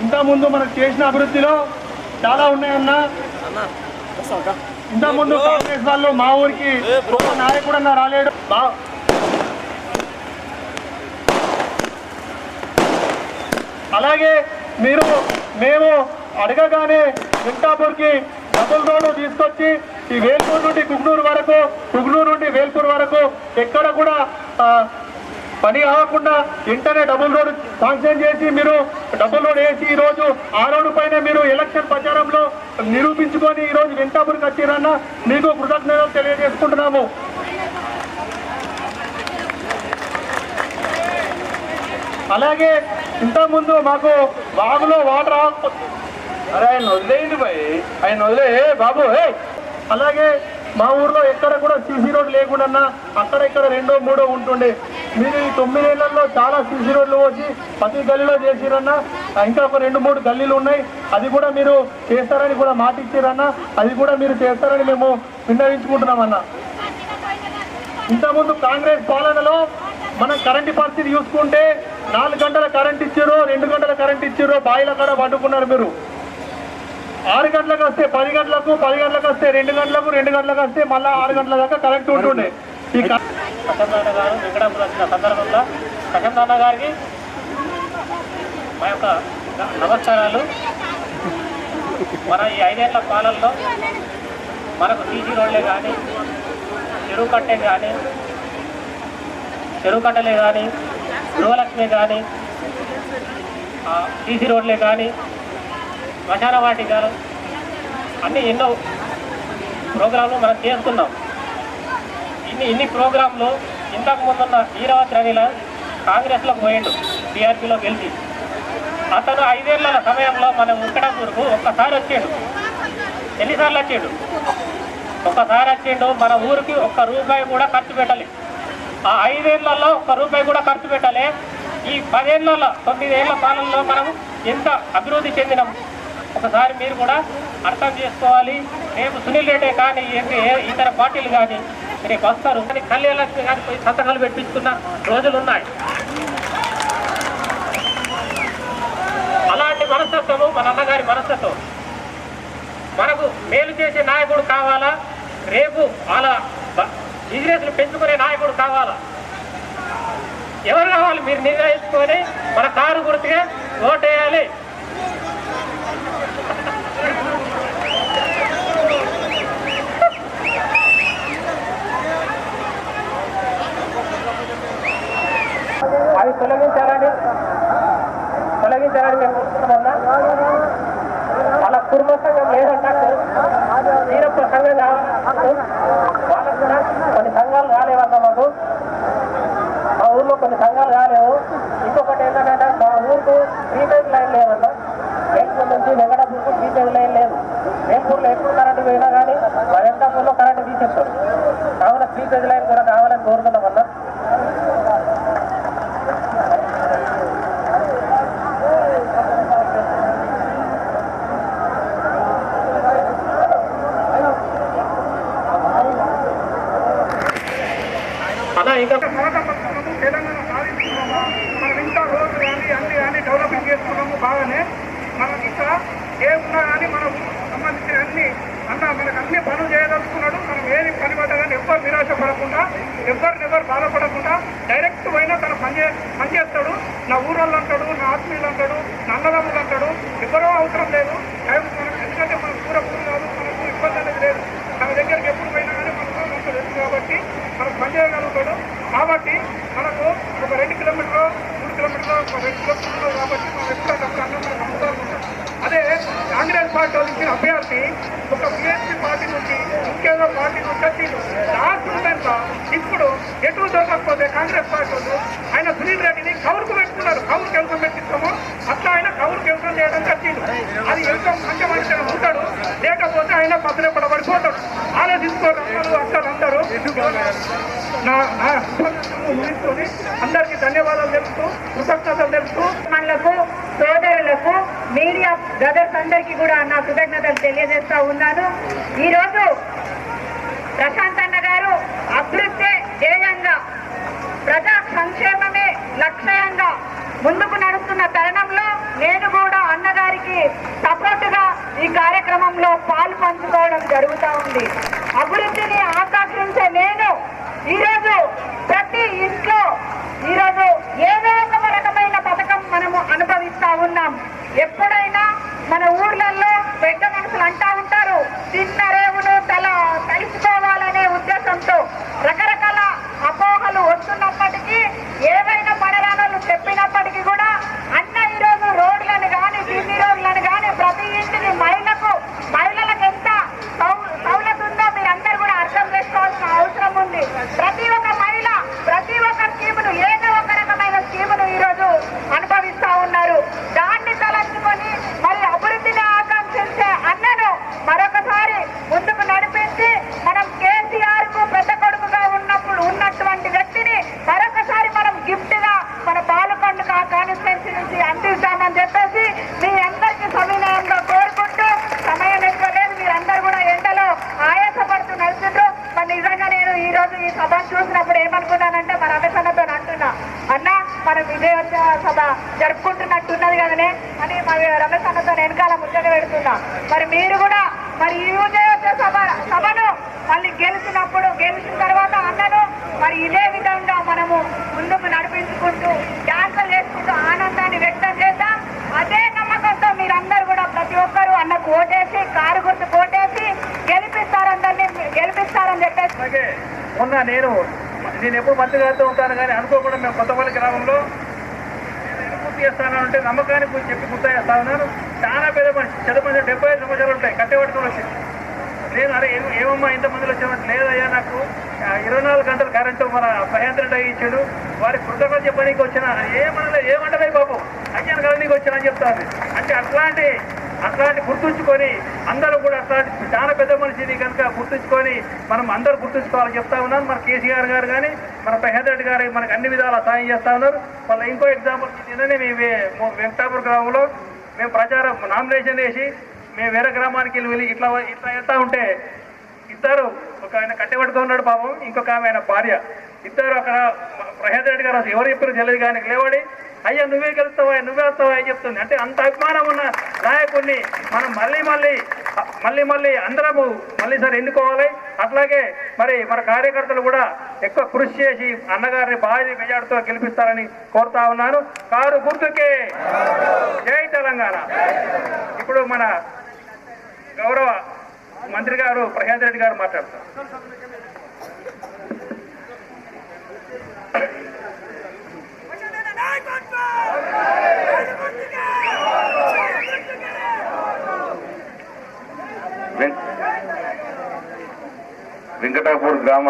ఇంత ముందు మనకు చేసిన అభివృద్ధిలో చాలా ఉన్నాయన్నా. ఇంత ముందు కాంగ్రెస్ వాళ్ళు మా ఊరికి ఒక నాయకుడు అన్న రాలేడు. అలాగే మేము అడగగానే వెంకటాపూర్కి డబుల్ రోడ్డు తీసుకొచ్చి ఈ వేల్పూర్ నుండి కుగ్నూరు వరకు, కుగ్నూరు నుండి వేల్పూర్ వరకు ఎక్కడ కూడా పని కాకుండా వెంటనే డబుల్ రోడ్ శాంక్షన్ చేసి మీరు డబుల్ రోడ్ వేసి ఈరోజు ఆ రోడ్డు పైన మీరు ఎలక్షన్ ప్రచారంలో నిరూపించుకొని ఈరోజు వెంకటాపూర్కి వచ్చిరన్న మీకు కృతజ్ఞతలు తెలియజేసుకుంటున్నాము. అలాగే ఇంతకుముందు మాకు బాగులో వాటర్ అరే ఆయన వదిలేయండి భయ్, ఆయన వదిలే బాబు. అలాగే మా ఊర్లో ఎక్కడ కూడా సీసీ రోడ్ లేకుండా అక్కడ ఇక్కడ 2, 3 ఉంటుండే. మీరు ఈ 9 ఏళ్లలో చాలా సీసీ రోడ్లు వచ్చి ప్రతి గల్లీలో చేసిరన్నా. ఇంకా ఒక 2, 3 గల్లీలు ఉన్నాయి, అది కూడా మీరు చేస్తారని కూడా మాట ఇచ్చిరన్నా. అది కూడా మీరు చేస్తారని మేము విన్నవించుకుంటున్నామన్నా. ఇంతకుముందు కాంగ్రెస్ పాలనలో మనం కరెంటు పరిస్థితి చూసుకుంటే 4 గంటల కరెంట్ ఇచ్చారు, 2 గంటల కరెంట్ ఇచ్చారు, బాయిల కాడ పట్టుకున్నారు. మీరు 6 గంటలకు వస్తే 10 గంటలకు, 10 గంటలకు వస్తే 2 గంటలకు, 2 గంటలకు వస్తే మళ్ళీ 6 గంటల దాకా కరెంట్ ఉంటుండే. ఈ ప్రశాంత్ గారు వెంకటాపురం వచ్చిన సందర్భంలో ప్రశాంత్ గారికి మా యొక్క నమస్కారాలు. మన ఈ 5 ఏళ్ల పాలనలో మనకు సీసీ రోడ్లే కానీ, చెరువు కట్టలే కానీ, గృహలక్ష్మి కానీ, సీసీ రోడ్లే కానీ, శ్మశాన వాటికలు అన్నీ ఎన్నో ప్రోగ్రాంలు మనం చేస్తున్నాం. ఇన్ని ప్రోగ్రాంలు ఇంతకు ముందున్న వీరవతి రనిల కాంగ్రెస్లో పోయిండు, టీఆర్పీలో గెలిచి. అతను 5 ఏళ్ల సమయంలో మనం వెంకటాపూర్కు ఒక్కసారి వచ్చాడు. ఎన్నిసార్లు వచ్చాడు? ఒక్కసారి వచ్చిండు. మన ఊరికి ₹1 కూడా ఖర్చు పెట్టాలి. ఆ 5 ఏళ్లలో ₹1 కూడా ఖర్చు పెట్టాలి. ఈ 10 ఏళ్లలో 9 ఏళ్ల పాలనలో మనం ఎంత అభివృద్ధి చెందినాం ఒకసారి మీరు కూడా అర్థం చేసుకోవాలి. రేపు సునీల్ రెడ్డి కానీ ఇతర పార్టీలు కానీ రేపు వస్తారు, కానీ కళ్యాణలక్ష్మి కానీ పోయి సంతకాలు పెట్టించుకున్న రోజులు ఉన్నాయి. అలాంటి మనస్తత్వము మన అన్నగారి మనస్తత్వం. మనకు మేలు చేసే నాయకుడు కావాలా, రేపు అలా బిజినెస్లు పెంచుకునే నాయకుడు కావాలా? ఎవరు కావాలి మీరు నిర్ణయించుకొని మన కారు గుర్తుగా ఓటేయాలి. అవి తొలగించాలని మేము వస్తున్నా. వాళ్ళ కుటుంబ సంఘం లేదంటే వీరప్ప సంఘం వాళ్ళకు కూడా కొన్ని సంఘాలు రాలేవన్నా. మా ఊర్లో కొన్ని సంఘాలు రాలేవు. ఇంకొకటి ఏంటంటే మా ఊరికి ప్రీపెయిడ్ లైన్ లేవన్నా. వేల్పూర్ నుంచి వెంకటాపూర్కు ప్రీపెయిడ్ లైన్ లేదు. వేల్పూర్లో ఎప్పుడు కరెంటు పోయినా కానీ మా వెంకటాపూర్లో కరెంటు తీసేస్తారు. కావున ప్రీపెయిడ్ లైన్ కూడా కావాలని కోరుతున్నామన్నా. ఇంకా తెలంగాణ సాధిస్తున్నామా, మనం ఇంకా రోడ్లు కానీ అన్ని డెవలపింగ్ చేసుకున్నాము బాగానే. మనం ఇంకా ఏమున్నా కానీ మన సంబంధించిన మనకు అన్ని పనులు చేయదలుచుకున్నాడు. మనం ఏది పని పడ్డా కానీ ఎవ్వరు నిరాశ పడకుండా, ఎవరు బాధపడకుండా డైరెక్ట్ పోయినా తను పనిచేస్తాడు. నా ఊరోళ్ళు అంటాడు, నా ఆత్మీయులు అంటాడు, నా అన్నదమ్ములు అంటాడు. ఎవరో అవసరం లేదు. ఎందుకంటే మన ఊరు కాదు, మనకు ఇబ్బంది అనేది లేదు. తన దగ్గరికి ఎప్పుడు పోయినా కానీ మనకు తెలుసు కాబట్టి మనకు పనిచేయగలుగుతాడు. కాబట్టి మనకు ఒక 2 కిలోమీటర్లు 3 కిలోమీటర్లు 2 కిలోమీటర్లు కాబట్టి మనం ఎక్కడ అన్నం మనకు అమ్ముతారు. అదే కాంగ్రెస్ పార్టీ ఇచ్చిన అభ్యర్థి ఒక బీఎస్పీ పార్టీ నుంచి ఇంకేదో పార్టీ నుంచి వచ్చిండు. లాస్ట్ మూమెంట్ ఇప్పుడు ఎటు దొరకకపోతే కాంగ్రెస్ పార్టీ ఆయన సునీల్ రెడ్డిని కౌరుకు పెట్టుకున్నారు. కౌరుకు వ్యవసాయం పెట్టిస్తాము, అట్లా ఆయన కౌరుకు వ్యవసాయం చేయడానికి వచ్చిండు. అది వ్యవసాయం మంచి మనిషి ఉంటాడు, లేకపోతే ఆయన పక్కనే పడబడిపోతాడు. ఆలోచించుకోరు అందరూ. అందరికీ ధన్యవాదాలు తెలుపుతూ, కృతజ్ఞతలు తెలుపుతూ, మనలకు సోదరులకు మీడియా బ్రదర్స్ అందరికీ కూడా నా కృతజ్ఞతలు తెలియజేస్తా ఉన్నాను. ఈరోజు ప్రశాంత్ అన్న గారు అభివృద్ధి ధ్యేయంగా, ప్రజా సంక్షేమమే లక్ష్యంగా ముందుకు నడుస్తున్న తరుణంలో నేను కూడా అన్న కార్యక్రమంలో పాలు పంచుకోవడం జరుగుతూ ఉంది. అభివృద్ధిని ఆకాంక్షించే నేను ఈరోజు ప్రతి ఇంట్లో ఈరోజు ఏదో ఒక రకమైన పథకం మనము అనుభవిస్తా ఉన్నాం. ఎప్పుడైనా మన ఊర్లలో పెద్ద మనుషులు అంటా ఉంటారు, చిన్న రేవును తలుసుకోవాలనే ఉద్దేశంతో రకరకాల అపోహలు వస్తున్నప్పటికీ, ఏవైనా పడరాలు చెప్పినప్పటికీ కూడా అన్న ఈరోజు రోడ్లను కానీ బీసీ రోడ్లను కానీ ప్రతి ఇంటికి మహిళలకు ఎంత సౌలభ్యం ఉందో మీరందరూ కూడా అర్థం చేసుకోవాల్సిన అవసరం ఉంది. ప్రతి ఒక్క మహిళ ప్రతి ఒక్క స్కీమును ఏదో ఒక రకమైన స్కీమును ఈరోజు అనుభవిస్తా ఉన్నారు. దాన్ని తలంచుకొని మరి అభివృద్ధిని ఆకాంక్షించే అన్నను మరొకసారి ముందుకు నడిపించి మనం కేసీఆర్ కు పెద్ద కొడుకుగా ఉన్నటువంటి వ్యక్తిని మరొకసారి మనం గిఫ్ట్ గా మన పాలకొండ కాన్స్టిట్యున్సీ నుంచి అందిస్తామని చెప్పేసి మీ అందరికీ సవినయంగా కోరుకుంటూ, సమయం ఎక్కువ లేదు, మీరందరూ కూడా ఎండలో ఆయాసపడుతూ నడుస్తుండ్రు. మరి నిజంగా నేను ఈ రోజు ఈ సభను చూసినప్పుడు ఏమనుకున్నానంటే మన రమేష్ అన్నతో అంటున్నా, అన్న మనం విజయోత్సవ సభ జరుపుకుంటున్నట్టున్నది కదనే అని మా రమేష్ అన్నతో వెనకాల ముచ్చట పెడుతున్నా. మరి మీరు కూడా మరి ఈ విజయోత్సవ సభను మళ్ళీ గెలిచిన తర్వాత అన్నను మరి ఇదే విధంగా మనము ముందుకు నడిపించుకుంటూ డాన్సులు చేసుకుంటూ ఆనందాన్ని వ్యక్తం చేద్దాం. అదే నమ్మకంతో మీరందరూ కూడా ప్రతి ఒక్కరూ అన్నకు ఓటేసి కారు గుర్తు ఓటేసి గెలిపిస్తారని చెప్పేసి. మొన్న నేను ఎప్పుడు మంత్రి గారితో ఉంటాను కానీ అనుకోకుండా మేము కొత్తపల్లి గ్రామంలో పూర్తి చేస్తానంటే నమ్మకానికి గురించి చెప్పి గుర్తు చేస్తా ఉన్నాను. చాలా పెద్ద మనిషి, 75 సంవత్సరాలు ఉంటాయి, కట్టెపట్టుకుని వచ్చింది. నేను అరే ఏమమ్మా ఇంతమందిలో వచ్చినట్టు లేదయ్యా, నాకు 24 గంటలు కరెంటు మన ప్రయాంతరెడ్డి ఇచ్చాడు, వారి కృతజ్ఞత చెప్పడానికి వచ్చిన ఏమంటలే బాబు అయ్యాను కదా నీకు వచ్చినా అని చెప్తాను. అంటే అట్లాంటి గుర్తుంచుకొని అందరూ కూడా అట్లాంటి చాలా పెద్ద మనిషిని కనుక గుర్తుంచుకొని మనం అందరూ గుర్తుంచుకోవాలని చెప్తా ఉన్నాను. మన కేసీఆర్ గారు కానీ మన ప్రహ్లాద్ రెడ్డి గారు మనకు అన్ని విధాలా సాయం చేస్తా ఉన్నారు. మళ్ళీ ఇంకో ఎగ్జాంపుల్ నిన్ననే వెంకటాపూర్ గ్రామంలో మేము ప్రచారం నామినేషన్ వేసి మేము వేరే గ్రామానికి వెళ్ళి ఇట్లా వెళ్తా ఉంటే ఇద్దరు, ఒక ఆయన కట్టెపట్టుకున్నాడు పాపం, ఇంకొక ఆమె ఆయన భార్య, ఇద్దరు అక్కడ ప్రహ్లాద్ రెడ్డి గారు ఎవరు చెప్పారు తెలియదు కానీ లేవడి అయ్యా నువ్వే గెలుస్తావా నువ్వే వస్తావా అని చెప్తుంది. అంటే అంత అభిమానం ఉన్న నాయకుడిని మనం మళ్ళీ అందరము మళ్ళీసారి ఎన్నుకోవాలి. అట్లాగే మరి మన కార్యకర్తలు కూడా ఎక్కువ కృషి చేసి అన్నగారిని భారీ మెజార్టీతో గెలిపిస్తారని కోరుతా ఉన్నాను. కారు గుర్తుకే జై తెలంగాణ. ఇప్పుడు మన గౌరవ మంత్రి గారు ప్రహ్లాద్ రెడ్డి గారు మాట్లాడతారు. వెంకటాపూర్ గ్రామ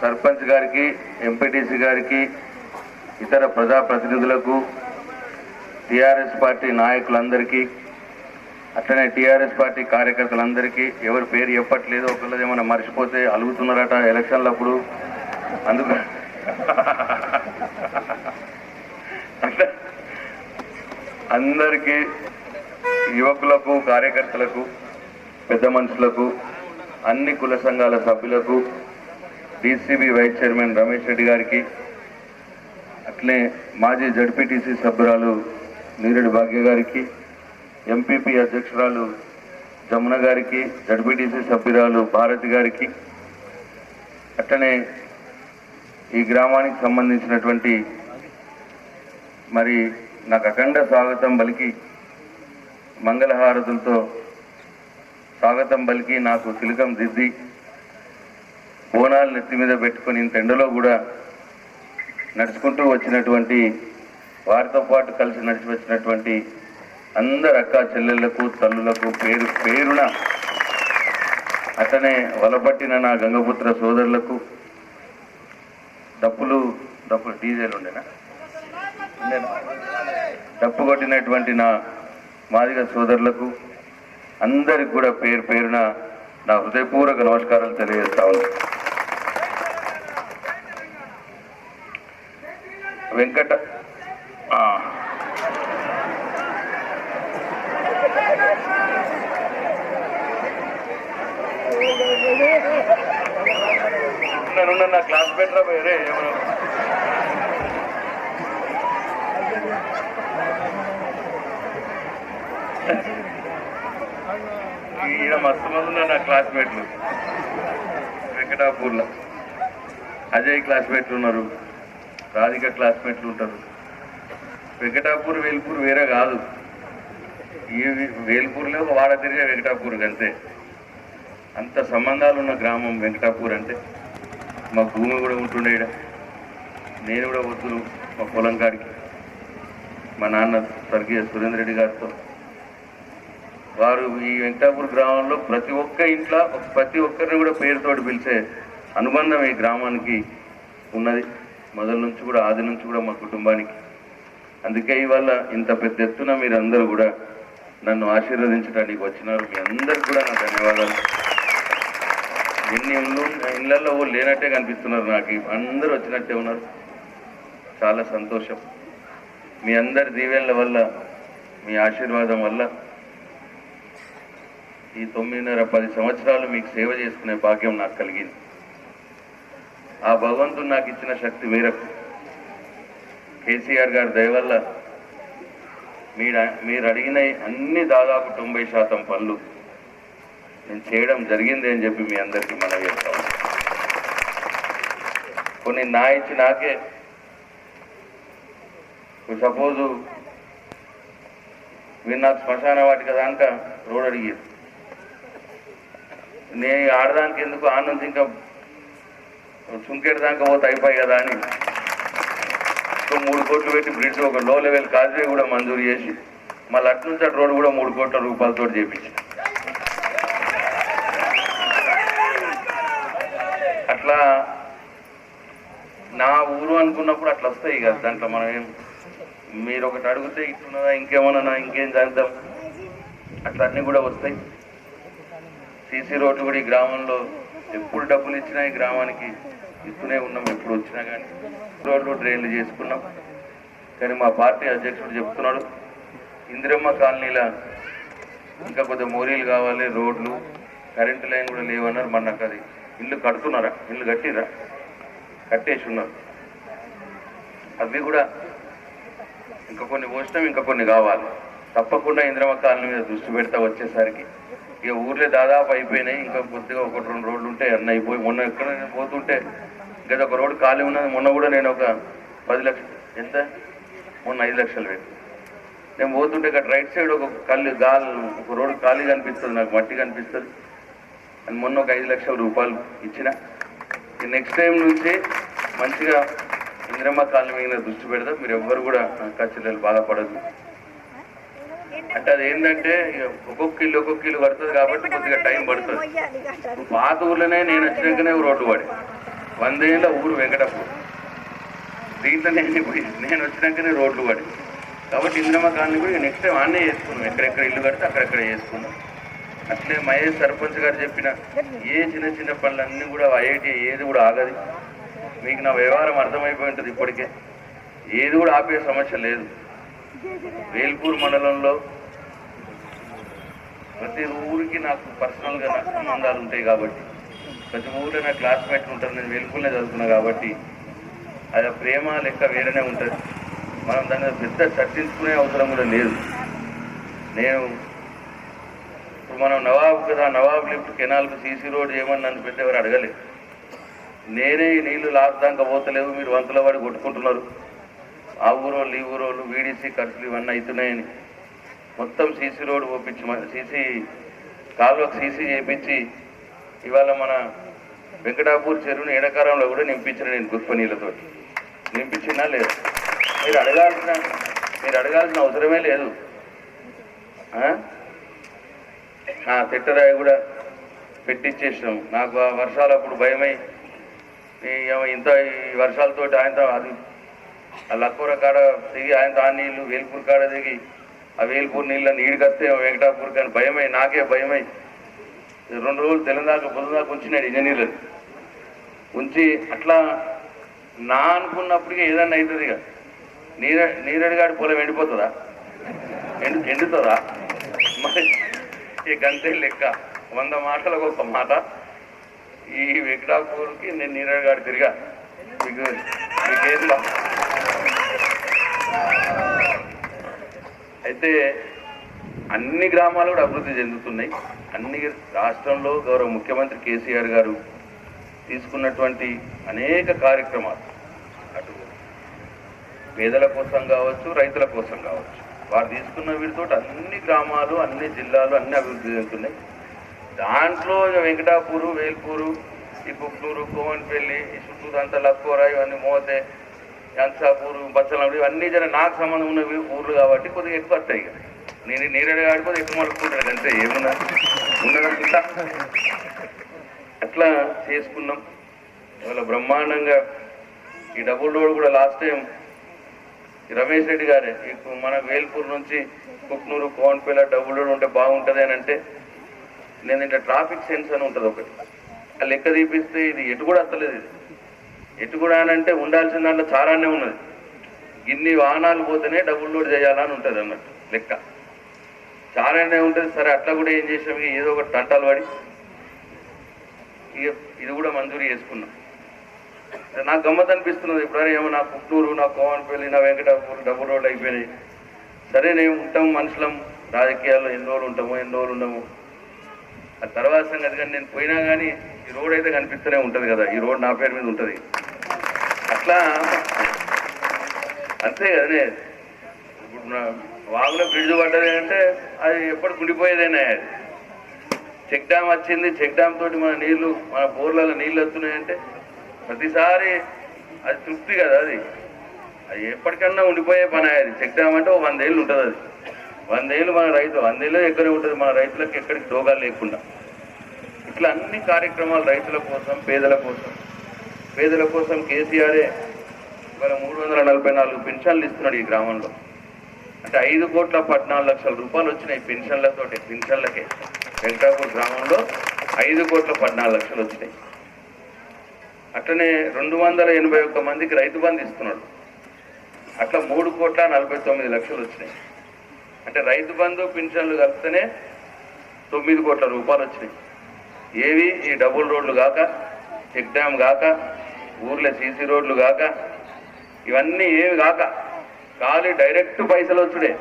సర్పంచ్ గారికి, ఎంపీటీసీ గారికి, ఇతర ప్రజాప్రతినిధులకు, టీఆర్ఎస్ పార్టీ నాయకులందరికీ, అట్లనే టీఆర్ఎస్ పార్టీ కార్యకర్తలందరికీ, ఎవరి పేరు చెప్పట్లేదు, ఒకళ్ళది ఏమైనా మర్చిపోతే అలుగుతున్నారట ఎలక్షన్లప్పుడు, అందుకు అందరికీ, యువకులకు, కార్యకర్తలకు, పెద్ద మనుషులకు, అన్ని కుల సంఘాల సభ్యులకు, DCB vice chairman Ramesh Reddy గారికి, అట్లే మాజీ జడ్పీటీసీ సభ్యురాలు నీరెడ్డి భాగ్య గారికి, ఎంపీపీ అధ్యక్షురాలు జమున గారికి, జడ్పీటీసీ సభ్యురాలు భారతి గారికి, అట్లనే ఈ గ్రామానికి సంబంధించినటువంటి మరి నాకు అఖండ స్వాగతం పలికి మంగళహారతులతో స్వాగతం పలికి నాకు తిలకం దిద్ది బోనాలు నెత్తి మీద పెట్టుకొని ఇంత ఎండలో కూడా నడుచుకుంటూ వచ్చినటువంటి వారితో పాటు కలిసి నడిచి వచ్చినటువంటి అందరు అక్క చెల్లెళ్లకు, తల్లులకు పేరు పేరున, అతనే వలపట్టిన నా గంగపుత్ర సోదరులకు, డప్పులు డీజేలు ఉండేనా డప్పు కొట్టినటువంటి నా మాదిగ సోదరులకు అందరికి కూడా పేరు పేరున నా హృదయపూర్వక నమస్కారాలు తెలియజేస్తా ఉన్నాను. వెంకట నా క్లాస్ బెటరా వేరే ఏమన్నా ఈయన మస్తు మంది ఉన్నారు నా క్లాస్మేట్లు. వెంకటాపూర్లో అజయ్ క్లాస్మేట్లు ఉన్నారు, రాధిక క్లాస్మేట్లు ఉంటారు. వెంకటాపూర్ వేల్పూర్ వేరే కాదు. ఈ వేల్పూర్లో ఒక వాడ తిరిగే వెంకటాపూర్ అంతే. అంత సంబంధాలు ఉన్న గ్రామం వెంకటాపూర్ అంటే. మా భూమి కూడా ఉంటుండే ఇక్కడ. నేను కూడా వద్దును మా పొలం కాడికి మా నాన్న స్వర్గీయ సురేంద్ర రెడ్డి గారితో వారు ఈ వెంకటాపూర్ గ్రామంలో ప్రతి ఒక్క ఇంట్లో ప్రతి ఒక్కరిని కూడా పేరుతోటి పిలిచే అనుబంధం ఈ గ్రామానికి ఉన్నది. మొదల నుంచి కూడా ఆది నుంచి కూడా మా కుటుంబానికి. అందుకే ఇవాళ ఇంత పెద్ద ఎత్తున మీరందరూ కూడా నన్ను ఆశీర్వదించడానికి వచ్చినారు. మీ అందరికి కూడా నా ధన్యవాదాలు. ఎన్ని ఇళ్ళల్లో లేనట్టే కనిపిస్తున్నారు నాకు. అందరూ వచ్చినట్టే ఉన్నారు. చాలా సంతోషం. మీ అందరి దీవెనల వల్ల, మీ ఆశీర్వాదం వల్ల ఈ 9.5-10 సంవత్సరాలు మీకు సేవ చేసుకునే భాగ్యం నాకు కలిగింది. ఆ భగవంతుడు నాకు ఇచ్చిన శక్తి మేరకు కేసీఆర్ గారి దయ వల్ల మీరు అడిగిన అన్ని దాదాపు 90% పనులు నేను చేయడం జరిగింది అని చెప్పి మీ అందరికీ మనవి చేస్తాను. కొన్ని నా ఇచ్చి నాకే సపోజు మీరు నాకు శ్మశాన వాటిక దాకా రోడ్ అడిగారు. నేను ఆడదానికి ఎందుకు ఆ నుంచి ఇంకా చుంకేడు దాకా పోతే అయిపోయి కదా అని 3 కోట్లు పెట్టి బ్రిడ్జ్ ఒక లో లెవెల్ కాజ్వే కూడా మంజూరు చేసి మళ్ళీ అటు నుంచి అటు రోడ్డు కూడా 3 కోట్ల రూపాయలతో చేపించి అట్లా నా ఊరు అనుకున్నప్పుడు అట్లా వస్తాయి కదా. దాంట్లో మనం ఏం మీరు ఒకటి అడిగితే ఇట్లున్నదా ఇంకేమన్నా ఇంకేం చేద్దాం అట్లా అన్నీ కూడా వస్తాయి. సీసీ రోడ్లు కూడా ఈ గ్రామంలో ఎప్పుడు డబ్బులు ఇచ్చినా ఈ గ్రామానికి ఇస్తూనే ఉన్నాం. ఎప్పుడు వచ్చినా కానీ రోడ్లు డ్రైన్లు చేసుకున్నాం. కానీ మా పార్టీ అధ్యక్షుడు చెప్తున్నాడు ఇందిరమ్మ కాలనీలో ఇంకా కొద్దిగా మోరీలు కావాలి, రోడ్లు కరెంటు లైన్ కూడా లేవన్నారు. మరి నాకు అది ఇల్లు కడుతున్నారా? ఇల్లు కట్టిరా? కట్టేసి ఉన్నారు. అవి కూడా ఇంకా కొన్ని పోసినాం, ఇంకా కొన్ని కావాలి. తప్పకుండా ఇందిరమ్మ కాలనీ మీద దృష్టి పెడతా. వచ్చేసరికి ఇక ఊర్లే దాదాపు అయిపోయినాయి. ఇంకా కొద్దిగా 1-2 రోడ్లు ఉంటే అన్నీ అయిపోయి. మొన్న ఎక్కడ పోతుంటే ఇంకా ఒక రోడ్డు ఖాళీ ఉన్నది. మొన్న కూడా నేను ఒక 10 లక్షలు ఎంత మొన్న 5 లక్షలు పెట్టి నేను పోతుంటే ఇక్కడ రైట్ సైడ్ ఒక ఒక రోడ్డు ఖాళీ కనిపిస్తుంది, నాకు మట్టి కనిపిస్తుంది అని మొన్న ఒక 5 లక్షల రూపాయలు ఇచ్చిన. నెక్స్ట్ టైం నుంచి మంచిగా ఇందిరమ్మ కాలనీ మీద దృష్టి పెడతాం. మీరు ఎవ్వరు కూడా ఖచ్చితంగా బాధపడదు. అంటే అది ఏంటంటే ఒక్కొక్క ఇల్లు పడుతుంది కాబట్టి కొద్దిగా టైం పడుతుంది. పాత ఊర్లోనే నేను వచ్చినాకనే రోడ్డు పడి 100 ఏళ్ళ ఊరు వెంకటాపూర్. దీంట్లో నేను వచ్చినాకనే రోడ్లు పడి కాబట్టి ఇందిరమ్మ కాలనీ కూడా నెక్స్ట్ టైం ఆన్నే చేసుకున్నాం. ఎక్కడెక్కడ ఇల్లు కడితే అక్కడెక్కడ చేసుకున్నాం. అట్లే మహేష్ సర్పంచ్ గారు చెప్పిన ఏ చిన్న పనులన్నీ కూడా ఐఐటీ ఏది కూడా ఆగదు. మీకు నా వ్యవహారం అర్థమైపోయి ఉంటుంది ఇప్పటికే. ఏది కూడా ఆపే సమస్య లేదు. వేల్పూర్ మండలంలో ప్రతి ఊరికి నాకు పర్సనల్గా నాకు సంబంధాలు ఉంటాయి కాబట్టి ప్రతి ఊరిలో నా క్లాస్మేట్లు ఉంటారు. నేను వేల్పూర్నే చదువుకున్నా కాబట్టి అది ప్రేమ లెక్క వేరేనే ఉంటుంది. మనం దాన్ని పెద్ద చర్చించుకునే అవసరం కూడా లేదు. నేను ఇప్పుడు మనం నవాబు కదా, నవాబు లిఫ్ట్ కెనాల్కు సీసీ రోడ్ చేయమని నన్ను పెద్ద ఎవరు అడగలేదు. నేనే ఈ నీళ్లు లాస్ట్ దాకా పోతలేవు, మీరు వంతుల వాడి కొట్టుకుంటున్నారు, ఆ ఊరోళ్ళు ఈ ఊరోళ్ళు వీడీసీ ఖర్చులు ఇవన్నీ అవుతున్నాయని మొత్తం సీసీ రోడ్డు పంపించి సీసీ కాలువకు సీసీ చేయించి ఇవాళ మన వెంకటాపూర్ చెరువుని ఎడకారంలో కూడా నింపించిన. నేను గుర్ప నీళ్ళతో నింపించినా లేదు. మీరు అడగాల్సిన అవసరమే లేదు. తిట్టరాయి కూడా పెట్టించేసినాం. నాకు ఆ వర్షాలప్పుడు భయమై ఇంత ఈ వర్షాలతోటి ఆయనతో అది ఆ లక్కూర కాడ దిగి ఆయనతో ఆ నీళ్ళు వేల్పూర్ కాడ దిగి ఆ వేల్పూర్ నీళ్ళని ఈడికొస్తే వెంకటాపూర్ కానీ భయమై నాకే భయమై 2 రోజులు తెలంగాణ పొద్దుదాకా ఉంచినాడు ఇంజనీర్లు ఉంచి. అట్లా నా అనుకున్నప్పటికీ ఏదన్నా అవుతుంది. ఇక నీరడిగాడి పొలం ఎండిపోతుందా? ఎండుతుందా? మరి ఈ గంటే లెక్క 100 మాటలకు ఒక మాట. ఈ వెంకటాపూర్కి నేను నీరడిగాడి తిరిగా మీకేందా? అయితే అన్ని గ్రామాలు కూడా అభివృద్ధి చెందుతున్నాయి. అన్ని రాష్ట్రంలో గౌరవ ముఖ్యమంత్రి కేసీఆర్ గారు తీసుకున్నటువంటి అనేక కార్యక్రమాలు అటు పేదల కోసం కావచ్చు, రైతుల కోసం కావచ్చు, వారు తీసుకున్న వీటితో అన్ని గ్రామాలు, అన్ని జిల్లాలు అన్ని అభివృద్ధి చెందుతున్నాయి. దాంట్లో వెంకటాపూరు, వేల్పూరు, ఈ పుట్నూరు, కోవన్పల్లి, ఈ చుట్టూరు అంతా లక్కోరా, ఇవన్నీ మోతే, అంసాపూరు, బచ్చలమూడి, ఇవన్నీ జర నాకు సంబంధం ఉన్నవి ఊర్లు కాబట్టి కొద్దిగా ఎక్కువ వస్తాయి. నేను నీరెడ ఆడిపోతే ఎక్కువ మలుపుకుంటాను అంతే, ఏమున్నా ఉన్నదనుకుంటా. అట్లా చేసుకున్నాం. ఇవాళ బ్రహ్మాండంగా ఈ డబుల్ రోడ్ కూడా లాస్ట్ టైం రమేష్ రెడ్డి గారే మన వేల్పూర్ నుంచి కుక్నూరు, కోవన్పల్లి డబుల్ రోడ్ ఉంటే బాగుంటుంది అని అంటే, నేను ఇంకా ట్రాఫిక్ సెన్స్ అని ఉంటుంది ఒకటి, ఆ లెక్క తీపిస్తే ఇది ఎటు కూడా వస్తలేదు. ఇది ఎటు కూడా అని అంటే ఉండాల్సిన దాంట్లో చారానే ఉన్నది. ఇన్ని వాహనాలు పోతేనే డబుల్ లోడ్ చేయాలని ఉంటుంది అన్నట్టు లెక్క, చారానే ఉంటుంది. సరే అట్లా కూడా ఏం చేసాం, ఏదో ఒకటి తంటాలు పడి ఇక ఇది కూడా మంజూరు చేసుకున్నాం. నాకు గమ్మత్ అనిపిస్తున్నది. ఎప్పుడైనా ఏమో నా పుట్నూరు, నా కోవన్పల్లి, నా వెంకటాపూర్ డబుల్ రోడ్లు అయిపోయినాయి. సరే నేను ఉంటాం, మనుషులం, రాజకీయాల్లో ఎన్ని రోజులు ఉంటామో ఎన్ని రోజులు ఉండము, ఆ తర్వాత సంగతి. కానీ నేను పోయినా కానీ ఈ రోడ్ అయితే కనిపిస్తూనే ఉంటుంది కదా, ఈ రోడ్ నా పేరు మీద ఉంటుంది. అట్లా అంతే కదనే. ఇప్పుడు నా వాగులో బ్రిడ్జ్ పడ్డది అంటే అది ఎప్పటికి ఉండిపోయేదేనా. అది చెక్ డ్యామ్ వచ్చింది, చెక్ డ్యామ్ తోటి మన నీళ్లు, మన బోర్లలో నీళ్ళు వస్తున్నాయంటే ప్రతిసారి అది తృప్తి కదా. అది ఎప్పటికన్నా ఉండిపోయే పని. అది చెక్ డ్యామ్ అంటే 100 ఏళ్ళు ఉంటుంది. అది 100 ఏళ్ళు మన రైతు, 100 ఏళ్ళు ఎక్కడే ఉంటుంది మన రైతులకు, ఎక్కడికి రోగాలు లేకుండా. ఇట్లా అన్ని కార్యక్రమాలు రైతుల కోసం, పేదల కోసం కేసీఆరే ఇవాళ 344 పెన్షన్లు ఇస్తున్నాడు ఈ గ్రామంలో. అంటే 5,14,00,000 రూపాయలు వచ్చినాయి పెన్షన్లతోటి. పెన్షన్లకే వెంకటాపూర్ గ్రామంలో 5,14,00,000 వచ్చినాయి. అట్లనే 281 మందికి రైతు బంధు ఇస్తున్నాడు. అట్లా 3,49,00,000 వచ్చినాయి. అంటే రైతు బంధు పెన్షన్లు కలిపితేనే 9 కోట్ల రూపాయలు వచ్చినాయి. ఏవి ఈ డబుల్ రోడ్లు కాక, చెక్ డ్యామ్ కాక, ఊర్లో సీసీ రోడ్లు కాక, ఇవన్నీ ఏవి కాక ఖాళీ డైరెక్ట్ పైసలు వచ్చుడే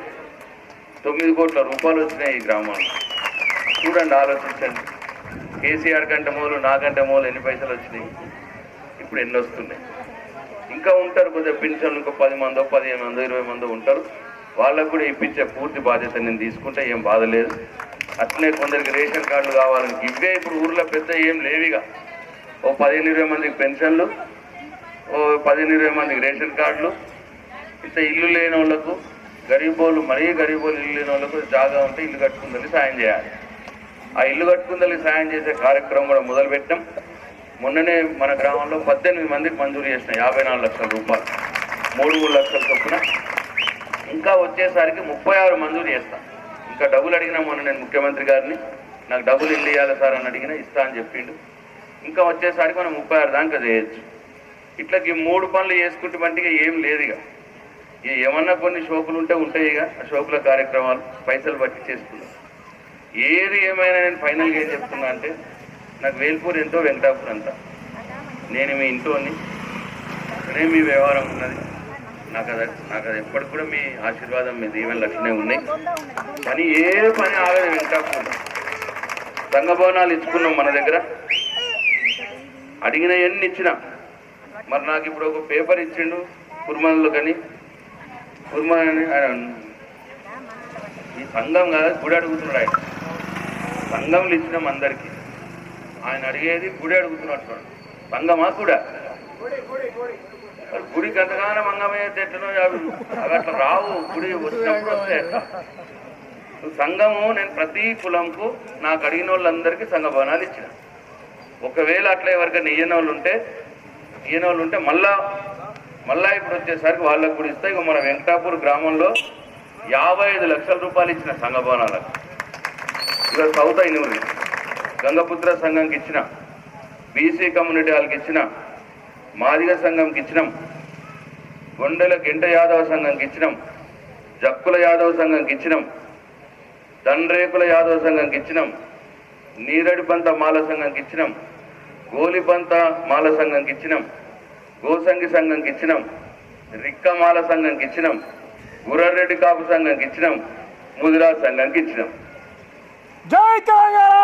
9 కోట్ల రూపాయలు వచ్చినాయి ఈ గ్రామంలో. చూడండి, ఆలోచించండి. కేసీఆర్ కంటే మూలు, నాకంటే మూలు ఎన్ని పైసలు వచ్చినాయి, ఇప్పుడు ఎన్ని వస్తున్నాయి. ఇంకా ఉంటారు కొద్దిగా పెన్షన్లు, ఇంకో 10 మందో, 15 మందో, 20 మందో ఉంటారు. వాళ్ళకు కూడా ఇప్పించే పూర్తి బాధ్యత నేను తీసుకుంటే ఏం బాధ లేదు. అట్లనే కొందరికి రేషన్ కార్డులు కావాలని ఇవే ఇప్పుడు ఊర్లో పెద్ద ఏం లేవిగా. ఓ 15-20 మందికి పెన్షన్లు, ఓ 15-20 మందికి రేషన్ కార్డులు. ఇంత ఇల్లు లేని వాళ్ళకు, గరీబోళ్ళు, మరీ గరీబోళ్ళు ఇల్లు లేని వాళ్ళకు జాగా ఉంటే ఇల్లు కట్టుకుందని సాయం చేయాలి. ఆ ఇల్లు కట్టుకుందని సాయం చేసే కార్యక్రమం కూడా మొదలుపెట్టాం. మొన్ననే మన గ్రామంలో 18 మందికి మంజూరు చేసిన 54 లక్షల రూపాయలు, 3 లక్షల చొప్పున. ఇంకా వచ్చేసరికి 36 మంజూరు చేస్తాం. ఇంకా డబ్బులు అడిగినా మొన్న నేను ముఖ్యమంత్రి గారిని, నాకు డబ్బులు ఇల్లు ఇవ్వాలి సార్ అని అడిగినా ఇస్తా అని చెప్పిండు. ఇంకా వచ్చేసరికి మనం 36 దాకా చేయొచ్చు. ఇట్లా ఈ 3 పనులు చేసుకుంటే మంటిగా ఏం లేదు. ఇక ఏమన్నా కొన్ని షోకులు ఉంటే ఉంటాయి. ఇక ఆ షోకుల కార్యక్రమాలు పైసలు బట్టి చేసుకున్నాం. ఏది ఏమైనా నేను ఫైనల్గా ఏం చెప్తున్నా అంటే, నాకు వేల్పూర్ ఎంతో, వెంకటాపూర్ అంతా. నేను మీ ఇంట్లోని, అక్కడే మీ వ్యవహారం ఉన్నది. నాకు అది ఎప్పటికి కూడా మీ ఆశీర్వాదం, మీ దీవెనలు అట్లనే ఉన్నాయి. కానీ ఏ పని ఆగదు వెంకటాపూర్. సంఘ భవనాలు ఇచ్చుకున్నాం మన దగ్గర, అడిగిన ఎన్ని ఇచ్చినా. మరి నాకు ఇప్పుడు ఒక పేపర్ ఇచ్చిండు కుర్మన్లో, కానీ కుర్మన్ ఈ సంఘం కాదు గుడి అడుగుతున్నాడు ఆయన. సంఘంలో ఇచ్చినాం అందరికీ. ఆయన అడిగేది గుడి అడుగుతున్నట్టు. సంఘమా కూడా గుడికి ఎంతగానో మంగమయ్యేది ఎట్లనో అవి అట్లా రావు. గుడి వచ్చినప్పుడు వస్తే సంఘము, నేను ప్రతి కులంకు నాకు అడిగిన వాళ్ళందరికీ సంఘ భవనాలు ఇచ్చిన. ఒకవేళ అట్లా ఎవరికైనా ఇయ్యని వాళ్ళు ఉంటే మళ్ళా ఇప్పుడు వచ్చేసరికి వాళ్ళకు కూడా ఇస్తాయి. ఇక మన వెంకటాపూర్ గ్రామంలో 55 లక్షల రూపాయలు ఇచ్చిన సంఘ భవనాలకు. ఇక సౌత్ అయినూరి గంగపుత్ర సంఘంకి ఇచ్చిన, బీసీ కమ్యూనిటీ వాళ్ళకి ఇచ్చిన, మాదిగ సంఘంకి ఇచ్చినాం, గొండెల గెంట యాదవ సంఘంకి ఇచ్చినాం, జక్కుల యాదవ సంఘంకి ఇచ్చినాం, దండ్రేకుల యాదవ సంఘంకి ఇచ్చినాం, నీరడిపంత మాల సంఘంకి ఇచ్చినాం, గోలిపంత మాల సంఘంకి ఇచ్చినాం, గోసంగి సంఘంకి ఇచ్చినాం, రిక్కమాల సంఘంకి ఇచ్చినాం, గుర్రెడ్డి కాపు సంఘంకి ఇచ్చినాం, ముదిరాజ్ సంఘానికి ఇచ్చినాం. జై తెలంగాణ.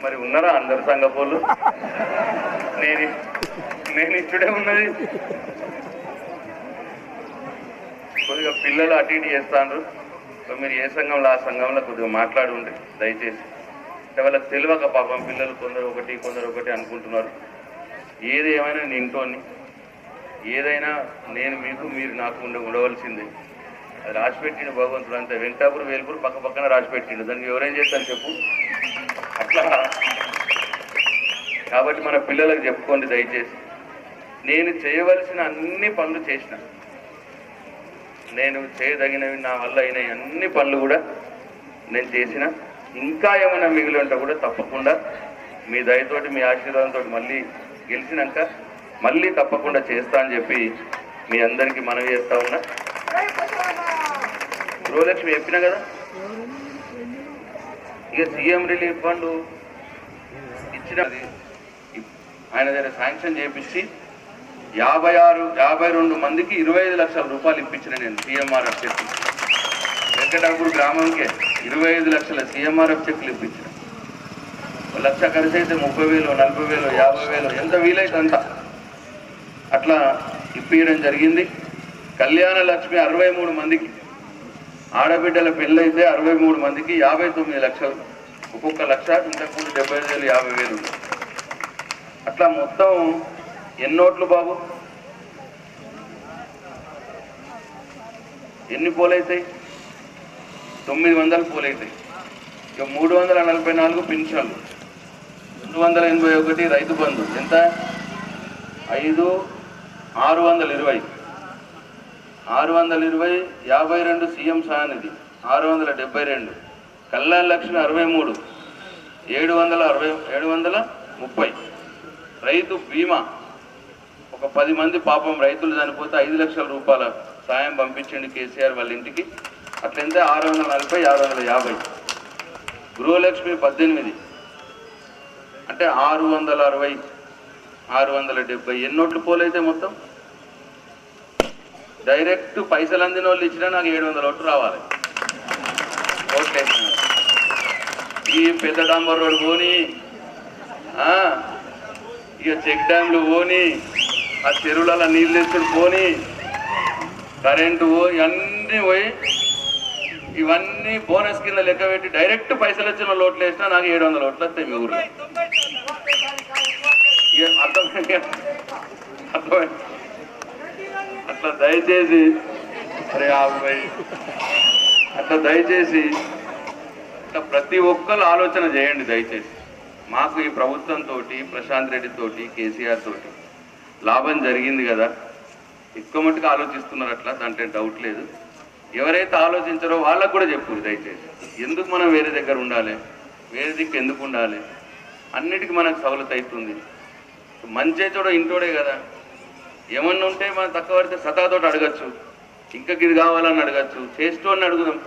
మరి ఉన్నారా అందరు సంఘపోళ్ళు? నేను ఇచ్చుడే ఉన్నది. కొద్దిగా పిల్లలు అటు ఇటు చేస్తాను. మీరు ఏ సంఘంలో ఆ సంఘంలో కొద్దిగా మాట్లాడి ఉండే దయచేసి. అంటే వాళ్ళకి తెలియక పాపం పిల్లలు కొందరు ఒకటి అనుకుంటున్నారు. ఏది ఏమైనా నేను ఇంటోని, ఏదైనా నేను మీకు, మీరు నాకు ఉండవలసిందే. అది రాసిపెట్టిండు భగవంతుడు అంతే. వెంకటాపురం వేలుపురు పక్క పక్కన రాసిపెట్టిండు. దానికి ఎవరేం చేస్తాను చెప్పు. అట్లా కాబట్టి మన పిల్లలకు చెప్పుకోండి దయచేసి. నేను చేయవలసిన అన్ని పనులు చేసిన, నేను చేయదగినవి నా వల్ల అయిన అన్ని పనులు కూడా నేను చేసిన. ఇంకా ఏమైనా మిగిలి ఉంటే కూడా తప్పకుండా మీ దయతోటి, మీ ఆశీర్వాదంతో మళ్ళీ గెలిచినాక మళ్ళీ తప్పకుండా చేస్తా అని చెప్పి మీ అందరికీ మనవి చేస్తా ఉన్నా. గృహలక్ష్మి చెప్పినా కదా, ఇక సీఎం రిలీఫ్ ఫండ్ ఇచ్చినది ఆయన దగ్గర శాంక్షన్ చేపించి 52 మందికి 25 లక్షల రూపాయలు ఇప్పించిన నేను సీఎంఆర్ఎఫ్ చెక్లు. వెంకటాపూర్ గ్రామంకే 25 లక్షల సీఎంఆర్ఎఫ్ చెక్లు ఇప్పించిన. 1 లక్ష ఖర్చు అయితే 30,000, 40,000, 50,000 ఎంత వీలైతే అంత అట్లా ఇప్పించడం జరిగింది. కళ్యాణ లక్ష్మి 63 మందికి, ఆడబిడ్డల పెళ్ళైతే 63 మందికి 59 లక్షలు, ఒక్కొక్క లక్ష, ఇంతకుముందు 75,000, 50,000. అట్లా మొత్తం ఎన్నోట్లు బాబు, ఎన్ని పోలైతాయి? 900 పోలైతాయి. ఇక 344 పెన్షన్లు, 281 రైతు బంధు, ఎంత? 620, 52 సీఎం సహానిధి 672, కళ్యాణ లక్ష్మి 63, 730, రైతు బీమా ఒక 10 మంది పాపం రైతులు చనిపోతే 5 లక్షల రూపాయల సాయం పంపించండి కేసీఆర్ వాళ్ళ ఇంటికి. అట్లయితే 640, 650. గృహలక్ష్మి 18, అంటే 660, 670. ఎన్నోట్లు పోలైతే మొత్తం డైరెక్ట్ పైసలు అందిన వాళ్ళు ఇచ్చినా నాకు 700 ఓట్లు రావాలి. ఓట్లు వేసిన ఈ పెద్ద డాంబర్ రోడ్ పోని, ఇక చెక్ డ్యామ్లు పోని, ఆ చెరువులలో నీళ్ళు తెచ్చుడు పోని, కరెంటు పోయి, అన్నీ పోయి, ఇవన్నీ బోనస్ కింద లెక్క పెట్టి డైరెక్ట్ పైసలు వచ్చిన వాళ్ళు ఓట్లు వేసినా నాకు 700 ఓట్లు వస్తాయి మీ ఊళ్ళో. అర్థమైంది? అట్లా దయచేసి అట్లా ప్రతి ఒక్కరు ఆలోచన చేయండి దయచేసి. మాకు ఈ ప్రభుత్వంతో, ప్రశాంత్ రెడ్డితోటి, కేసీఆర్ తోటి లాభం జరిగింది కదా, ఎక్కువ మట్టుకు ఆలోచిస్తున్నారు. అట్లా దాంట్లో డౌట్ లేదు. ఎవరైతే ఆలోచించారో వాళ్ళకు కూడా చెప్పు దయచేసి. ఎందుకు మనం వేరే దగ్గర ఉండాలి, వేరే దిక్కు ఎందుకు ఉండాలి? అన్నిటికీ మనకు సవలత అవుతుంది. మంచి చోట ఇంటోడే కదా, ఏమన్నా ఉంటే మనం తక్కువ పడితే సతాతోటి అడగచ్చు, ఇంకా ఇది కావాలని అడగచ్చు, చేస్తోని అడుగుదాం.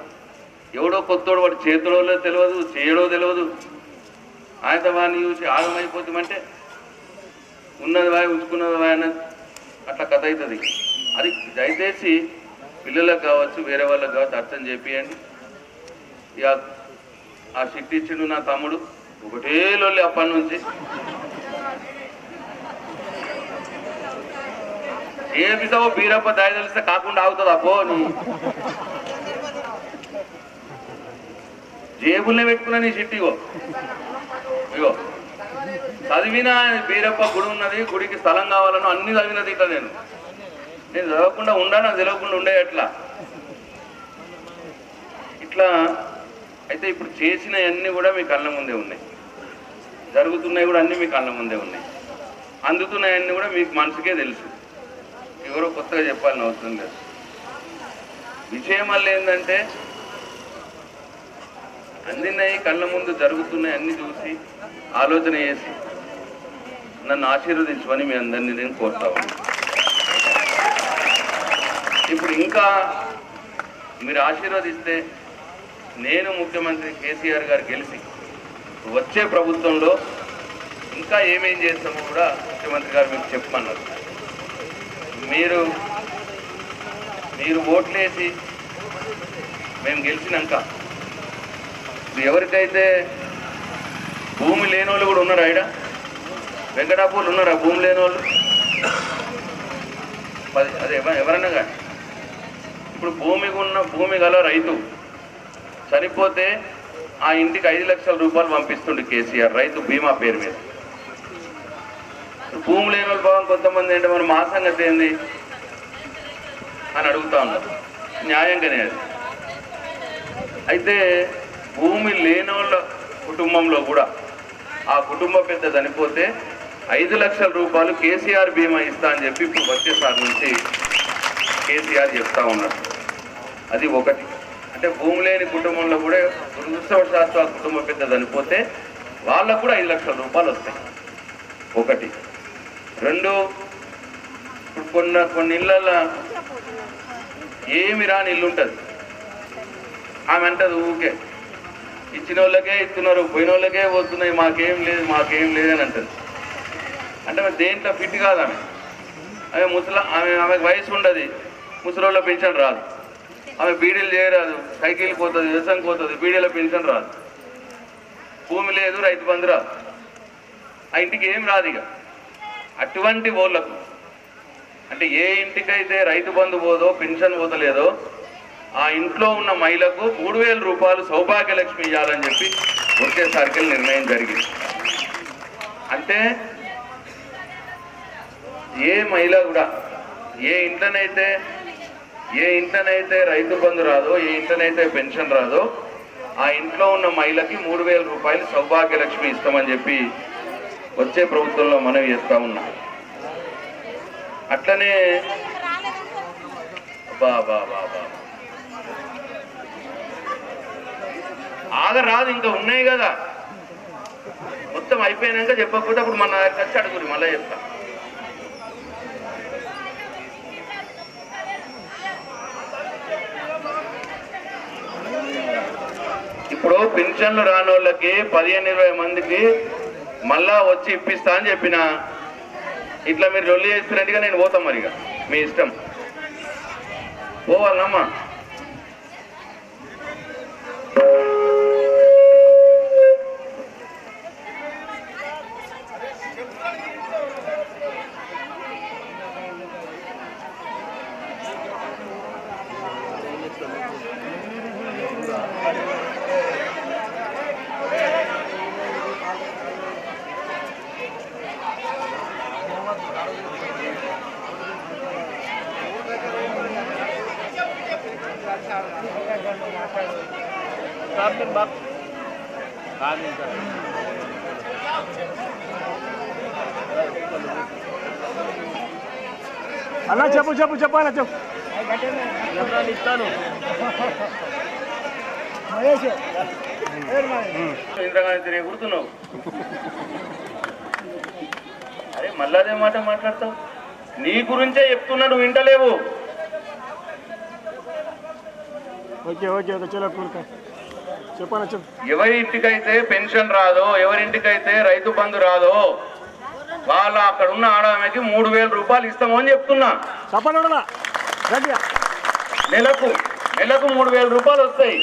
ఎవడో కొత్తోడు వాడు చేతులో తెలియదు, చేయడో తెలియదు, ఆయన వాడిని చూసి ఆగమైపోతామంటే ఉన్నది వాయి ఉంచుకున్నది వాయి అన్నది అట్లా కథ అవుతుంది. అది దయచేసి పిల్లలకు కావచ్చు, వేరే వాళ్ళకి కావచ్చు అర్థం చేపియండి. ఇక ఆ షిట్ ఇచ్చిండు నా తమ్ముడు, ఒకటే లొల్లి అప్పటి నుంచి. ఏ పిసావో బీరప్ప దాయి తెలిస్తే కాకుండా ఆగుతుంది. అపో నీ జేబుల్నే పెట్టుకున్నా నీ షిట్. ఇగో చదివిన బీరప్ప గుడి ఉన్నది, గుడికి స్థలం కావాలను అన్ని చదివినది. ఇట్లా నేను చదవకుండా ఉండా, నాకు తెలియకుండా ఉండే అట్లా ఇట్లా అయితే ఇప్పుడు చేసినవన్నీ కూడా మీ కళ్ళ ముందే ఉన్నాయి, జరుగుతున్నాయి కూడా అన్నీ మీ కళ్ళ ముందే ఉన్నాయి, అందుతున్నాయన్నీ కూడా మీకు మనసుకే తెలుసు. ఎవరో కొత్తగా చెప్పాలని అవసరం లేదు. విషయం వల్ల ఏంటంటే అందినాయి కళ్ళ ముందు జరుగుతున్నాయి అన్ని చూసి ఆలోచన చేసి నన్ను ఆశీర్వదించమని మీ అందరినీ నేను కోరుతా ఉన్నాను. ఇప్పుడు ఇంకా మీరు ఆశీర్వదిస్తే నేను ముఖ్యమంత్రి కేసీఆర్ గారు గెలిచి వచ్చే ప్రభుత్వంలో ఇంకా ఏమేం చేస్తామో కూడా ముఖ్యమంత్రి గారు మీకు చెప్పమన్నారు. మీరు ఓట్లేసి మేము గెలిచినాక ఎవరికైతే భూమి లేని వాళ్ళు కూడా ఉన్నారు ఆడ వెంకటాపూర్లు ఉన్నారా భూమి లేని వాళ్ళు అదే ఎవరన్నా కానీ ఇప్పుడు భూమి గల రైతు చనిపోతే ఆ ఇంటికి 5 లక్షల రూపాయలు పంపిస్తుండే కేసీఆర్ రైతు బీమా పేరు మీద. భూమి లేని వాళ్ళు భాగం కొంతమంది ఏంటంటే మరి మా సంగతి ఏంది అని అడుగుతా ఉన్నారు. న్యాయంగానే అది. అయితే భూమి లేని వాళ్ళ కుటుంబంలో కూడా ఆ కుటుంబ పెద్ద చనిపోతే 5 లక్షల రూపాయలు కేసీఆర్ బీమా ఇస్తా అని చెప్పి ఇప్పుడు వచ్చేసారి నుంచి కేసీఆర్ చెప్తా ఉన్నారు. అది ఒకటి. అంటే భూమి లేని కుటుంబంలో కూడా దురదృష్టవశాత్తు ఆ కుటుంబ పెద్ద చనిపోతే వాళ్ళకు కూడా 5 లక్షల రూపాయలు వస్తాయి. ఒకటి. 2, ఇప్పుడు కొన్ని ఇళ్ళల్లో ఏమి రాని ఇల్లు ఉంటుంది. ఆమె అంటది ఊరికే ఇచ్చిన వాళ్ళకే ఇస్తున్నారు, పోయిన వాళ్ళకే పోతున్నాయి, మాకేం లేదు అని అంటది. అంటే ఆమె దేంట్లో ఫిట్ కాదు. ఆమెకు వయసు ఉండదు, ముసలోళ్ళ పెన్షన్ రాదు, ఆమె బీడీలు చేయరాదు, సైకిల్ పోతుంది, వ్యవసాయం పోతుంది, బీడీల పెన్షన్ రాదు, భూమి లేదు, రైతు బంధు రాదు, ఆ ఇంటికి ఏం రాదు. ఇక అటువంటి వాళ్ళకు అంటే ఏ ఇంటికైతే రైతు బంధు పోదో పెన్షన్ పోతలేదో ఆ ఇంట్లో ఉన్న మహిళకు 3,000 రూపాయలు సౌభాగ్యలక్ష్మి ఇవ్వాలని చెప్పి ఒకేసారికి నిర్ణయం జరిగింది. అంటే ఏ మహిళ కూడా ఏ ఇంట్లోనైతే రైతు బంధు రాదో, ఏ ఇంట్లోనైతే పెన్షన్ రాదో ఆ ఇంట్లో ఉన్న మహిళకి 3,000 రూపాయలు సౌభాగ్యలక్ష్మి ఇస్తామని చెప్పి వచ్చే ప్రభుత్వంలో మనవి చేస్తా ఉన్నాం. అట్లనే ఆగరాదు, ఇంకా ఉన్నాయి కదా, మొత్తం అయిపోయినాక చెప్పకపోతే అప్పుడు మన ఖర్చు అడుగురి, మళ్ళీ చెప్తా. ఇప్పుడు పెన్షన్లు రాని వాళ్ళకి 15-20 మందికి మళ్ళా వచ్చి ఇప్పిస్తా అని చెప్పిన, ఇట్లా మీరు రొల్లి చేస్తున్నట్టుగా నేను పోతాం. మరిగా మీ ఇష్టం, పోవాలమ్మా. అన్నా చెప్పు అన్న చెప్పు. ఇంద్రగాని తిరిగి గుర్తున్నావు. అరే మళ్ళీ అదే మాట మాట్లాడతావు. నీ గురించే చెప్తున్నా, నువ్వు వింటలేవు. చెప్పనా చెప్పు. ఎవరింటికైతే పెన్షన్ రాదో, ఎవరింటికైతే రైతు బంధు రాదో వాళ్ళ అక్కడ ఉన్న ఆడమెకి 3,000 రూపాయలు ఇస్తాము అని చెప్తున్నా. నెలకు 3,000 రూపాయలు వస్తాయి.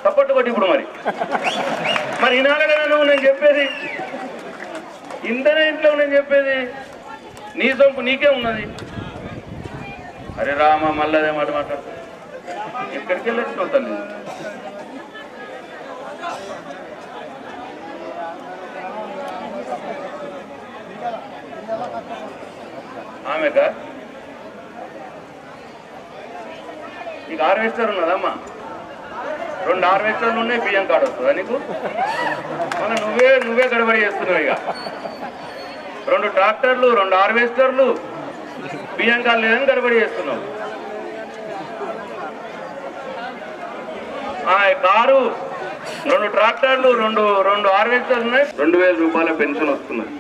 తప్పట్టు కొట్టి ఇప్పుడు మరి ఈనాడు కదా నువ్వు నేను చెప్పేది, ఇంటనే ఇంట్లో నేను చెప్పేది, నీ సొంపు నీకే ఉన్నది. అరే రామ మళ్ళీ అదే మాట మాట్లాడతా. ఎక్కడికి వెళ్ళొచ్చు తల్లి? ఆమెకా నీకు హార్వెస్టర్ ఉన్నదమ్మా, 2 హార్వెస్టర్లు ఉన్నాయి, బియ్యం కార్డు వస్తుందా నీకు? మన నువ్వే గడబడి చేస్తున్నావు. ఇక 2 ట్రాక్టర్లు, 2 హార్వెస్టర్లు, బియ్యం కార్డు లేదని గడబడి చేస్తున్నావు. కారు, 2 ట్రాక్టర్లు, 2 హార్వెస్టర్లు ఉన్నాయి, 2,000 రూపాయల పెన్షన్ వస్తున్నది.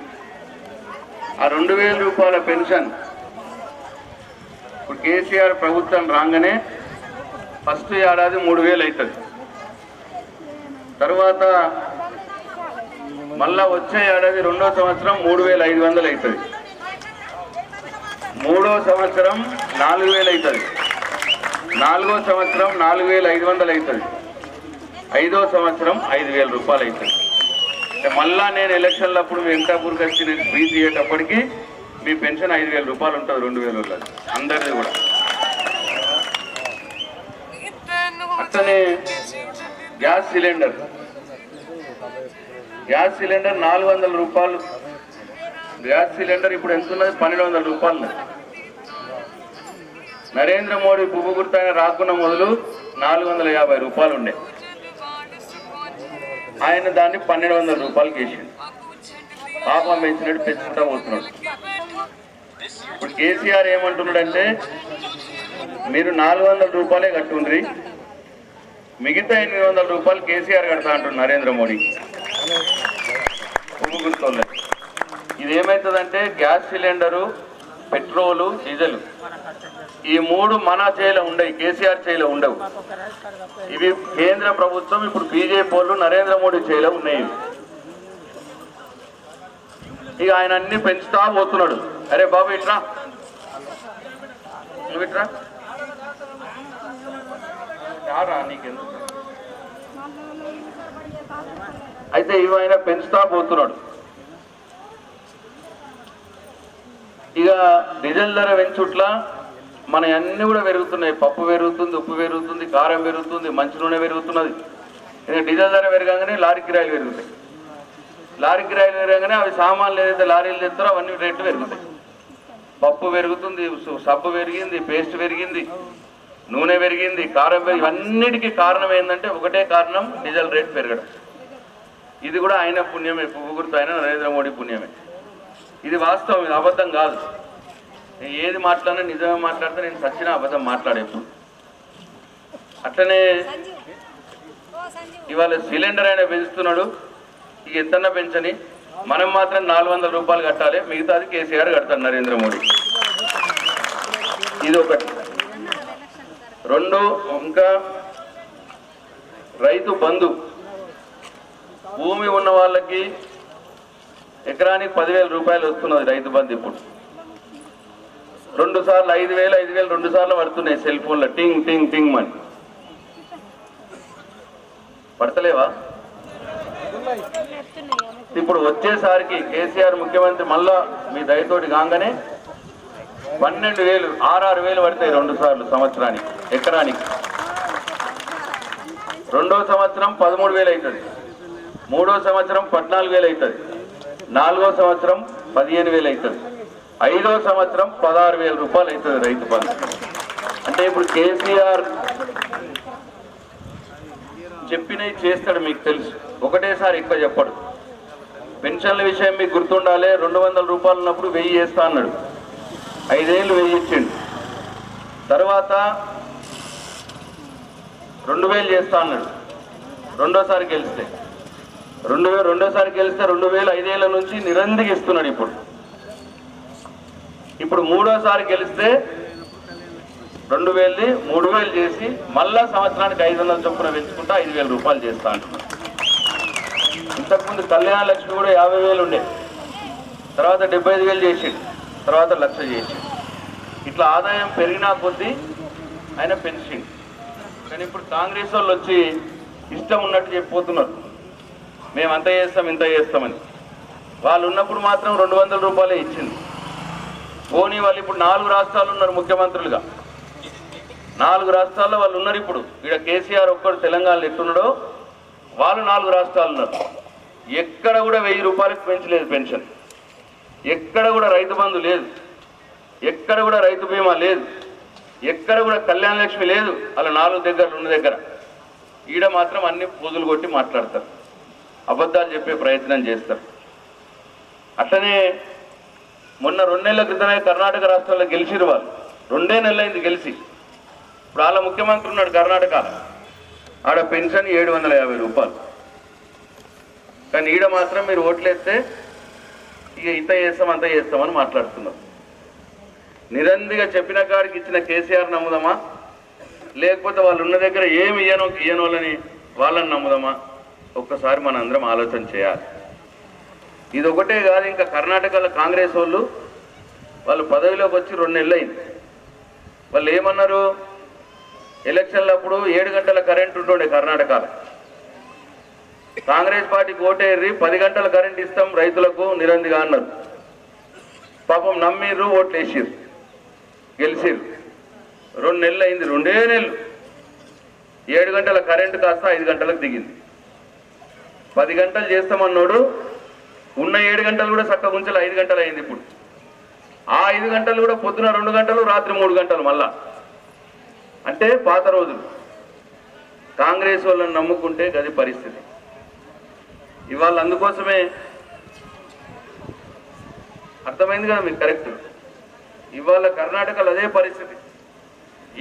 ఆ 2,000 రూపాయల పెన్షన్ ఇప్పుడు కేసీఆర్ ప్రభుత్వం రాగానే ఫస్ట్ ఏడాది 3,000 అవుతుంది. తర్వాత మళ్ళా వచ్చే ఏడాది 2వ సంవత్సరం 3,500 అవుతుంది. 3వ సంవత్సరం 4,000 అవుతుంది. 4వ సంవత్సరం 4,500 అవుతుంది, 5వ సంవత్సరం 5,000 రూపాయలు అవుతుంది. మళ్ళా నేను ఎలక్షన్లప్పుడు వెంకటాపూర్కి వచ్చి నేను స్పీచ్ ఇయ్యేటప్పటికి మీ పెన్షన్ 5,000 రూపాయలు ఉంటుంది 2,000 అందరిది కూడా. అట్లనే గ్యాస్ సిలిండర్ 400 రూపాయలు. గ్యాస్ సిలిండర్ ఇప్పుడు ఎంత ఉన్నది? 1,200 రూపాయలు. నరేంద్ర మోడీ పువ్వు గుర్తైన రాకున్న మొదలు 450 రూపాయలు ఉండే, ఆయన దాన్ని 1,200 రూపాయలకి వేసిండు. పాపం పెంచినట్టు పెంచుకుంటా పోతున్నాడు. ఇప్పుడు కేసీఆర్ ఏమంటున్నాడంటే మీరు 400 రూపాయలే కట్టుండ్రి, మిగతా 800 రూపాయలు కేసీఆర్ కడతా అంటున్నారు నరేంద్ర మోడీ పువ్వు గుర్తోళ్ళే. ఇది ఏమవుతుందంటే గ్యాస్ సిలిండరు, పెట్రోలు, డీజిల్ ఈ 3 మన చేయిలో ఉండవు, కేసీఆర్ చేయిలో ఉండవు. ఇవి కేంద్ర ప్రభుత్వం ఇప్పుడు బీజేపీ వాళ్ళు నరేంద్ర మోడీ చేయిలో ఉన్నాయి. ఇక ఆయన అన్ని పెంచుతా పోతున్నాడు. అరే బాబు ఇట్రా, నువ్వు ఇట్రా రారా నీకెందుకు. అయితే ఇవి ఆయన పెంచుతా పోతున్నాడు. ఇక డీజిల్ ధర పెంచుట్లా మన అన్ని కూడా పెరుగుతున్నాయి. పప్పు పెరుగుతుంది, ఉప్పు పెరుగుతుంది, కారం పెరుగుతుంది, మంచి నూనె పెరుగుతున్నది. ఇక డీజిల్ ధర పెరగానే లారీ కిరాయిలు పెరుగుతాయి. లారీ కిరాయిలు పెరగానే అవి సామాన్లు ఏదైతే లారీలు తెస్తారో అవన్నీ రేట్లు పెరుగుతాయి. పప్పు పెరుగుతుంది, సబ్బు పెరిగింది, పేస్ట్ పెరిగింది, నూనె పెరిగింది, కారం పెరిగి, ఇవన్నిటికీ కారణం ఏంటంటే ఒకటే కారణం డీజిల్ రేట్ పెరగడం. ఇది కూడా ఆయన పుణ్యమే, పువ్వు గుర్తు ఆయన నరేంద్ర మోడీ పుణ్యమే. ఇది వాస్తవం, ఇది అబద్ధం కాదు. ఏది మాట్లాడినా నిజమే మాట్లాడితే నేను సచ్చిన అబద్ధం మాట్లాడేప్పుడు. అట్లనే ఇవాళ సిలిండర్ అయినా పెంచుతున్నాడు. ఇక ఎంతన్నా పెంచని, మనం మాత్రం 400 రూపాయలు కట్టాలి, మిగతాది కేసీఆర్ కడతాడు నరేంద్ర మోడీ. ఇది ఒకటి. 2 ఇంకా రైతు బంధు. భూమి ఉన్న వాళ్ళకి ఎకరానికి 10,000 రూపాయలు వస్తున్నది రైతు బంధు. ఇప్పుడు 2 సార్లు 5,000 2 సార్లు పడుతున్నాయి సెల్ ఫోన్లో టింగ్ టింగ్ టింగ్ అని. పడతలేవా? ఇప్పుడు వచ్చేసరికి కేసీఆర్ ముఖ్యమంత్రి మళ్ళా మీ దయతోటి కాగానే 12,000 6,000 పడతాయి 2 సార్లు సంవత్సరానికి ఎకరానికి. 2వ సంవత్సరం 13,000 అవుతుంది, 3వ సంవత్సరం 14,000 అవుతుంది, 4వ సంవత్సరం 15,000 అవుతుంది, 5వ సంవత్సరం 16,000 రూపాయలు అవుతుంది రైతు బంధు. అంటే ఇప్పుడు కేసీఆర్ చెప్పినవి చేస్తాడు, మీకు తెలుసు. ఒకటేసారి ఎక్కువ చెప్పడు. పెన్షన్ల విషయం మీకు గుర్తుండాలి. 200 రూపాయలు ఉన్నప్పుడు 1000 చేస్తా అన్నాడు, 5 ఏళ్ళు 1000 ఇచ్చిండు. తర్వాత 2,000 చేస్తా అన్నాడు రెండోసారి గెలిస్తే. 2,000 5 ఏళ్ళ నుంచి నిరంతరం ఇస్తున్నాడు. ఇప్పుడు 3వసారి గెలిస్తే 2,000ది 3,000 చేసి మళ్ళా సంవత్సరానికి 500 చొప్పున పెంచుకుంటా 5,000 రూపాయలు చేస్తా అంటున్నాడు. ఇంతకుముందు కళ్యాణ లక్ష్మి కూడా 50,000 ఉండే, తర్వాత 75,000 చేసిండు, తర్వాత 1,00,000 చేసిండు. ఇట్లా ఆదాయం పెరిగినా కొద్దీ ఆయన పెంచిండు. కానీ ఇప్పుడు కాంగ్రెస్ వాళ్ళు వచ్చి ఇష్టం ఉన్నట్టు చెప్పిపోతున్నారు, మేము అంత చేస్తాం ఇంత చేస్తామని. వాళ్ళు ఉన్నప్పుడు మాత్రం 200 రూపాయలే ఇచ్చింది. పోనీ వాళ్ళు ఇప్పుడు 4 రాష్ట్రాలు ఉన్నారు ముఖ్యమంత్రులుగా, 4 రాష్ట్రాల్లో వాళ్ళు ఉన్నారు. ఇప్పుడు ఇక్కడ కేసీఆర్ ఒక్కడు తెలంగాణలో ఎట్టున్నాడో వాళ్ళు 4 రాష్ట్రాలు ఉన్నారు. ఎక్కడ కూడా 1000 రూపాయలకు పెంచలేదు పెన్షన్, ఎక్కడ కూడా రైతు బంధు లేదు, ఎక్కడ కూడా రైతు బీమా లేదు, ఎక్కడ కూడా కళ్యాణ లక్ష్మి లేదు. అలా 4 దగ్గర 2 దగ్గర ఈడ మాత్రం అన్ని పూజలు కొట్టి మాట్లాడతారు, అబద్ధాలు చెప్పే ప్రయత్నం చేస్తారు. అట్లనే మొన్న 2 నెలల క్రితమే కర్ణాటక రాష్ట్రంలో గెలిచిరు వాళ్ళు. 2 నెలలైంది గెలిచి. ఇప్పుడు వాళ్ళ ముఖ్యమంత్రి ఉన్నాడు కర్ణాటక, ఆడ పెన్షన్ 750 రూపాయలు. కానీ ఈడ మాత్రం మీరు ఓట్లేస్తే ఇక ఇంత చేస్తాం అంత చేస్తామని మాట్లాడుతున్నారు. నిరంతరంగా చెప్పిన కాడికి ఇచ్చిన కేసీఆర్ నమ్ముదామా, లేకపోతే వాళ్ళు ఉన్న దగ్గర ఏమి ఇయ్యనోళ్ళని వాళ్ళని నమ్ముదామా? ఒక్కసారి మన అందరం ఆలోచన చేయాలి. ఇది ఒకటే కాదు, ఇంకా కర్ణాటకలో కాంగ్రెస్ వాళ్ళు పదవిలోకి వచ్చి 2 నెలలు అయింది. వాళ్ళు ఏమన్నారు, ఎలక్షన్లప్పుడు 7 గంటల కరెంట్ ఉంటుండే కర్ణాటకలో. కాంగ్రెస్ పార్టీకి ఓటేర్రి 10 గంటల కరెంట్ ఇస్తాం రైతులకు నిరందిగా అన్నారు. పాపం నమ్మిర్రు, ఓట్లు వేసిర్రు, గెలిచిర్రు. 2 నెలలు అయింది, 2 నెలలు 7 గంటల కరెంటు కాస్త 5 గంటలకు దిగింది. 10 గంటలు చేస్తామన్నాడు, ఉన్న 7 గంటలు కూడా చక్కగా ఉంచాలి, 5 గంటలు అయింది. ఇప్పుడు ఆ 5 గంటలు కూడా పొద్దున 2 గంటలు, రాత్రి 3 గంటలు మళ్ళా. అంటే పాత రోజులు. కాంగ్రెస్ వాళ్ళని నమ్ముకుంటే గది పరిస్థితి. ఇవాళ అందుకోసమే అర్థమైంది కదా మీకు, కరెక్ట్. ఇవాళ కర్ణాటకలో అదే పరిస్థితి.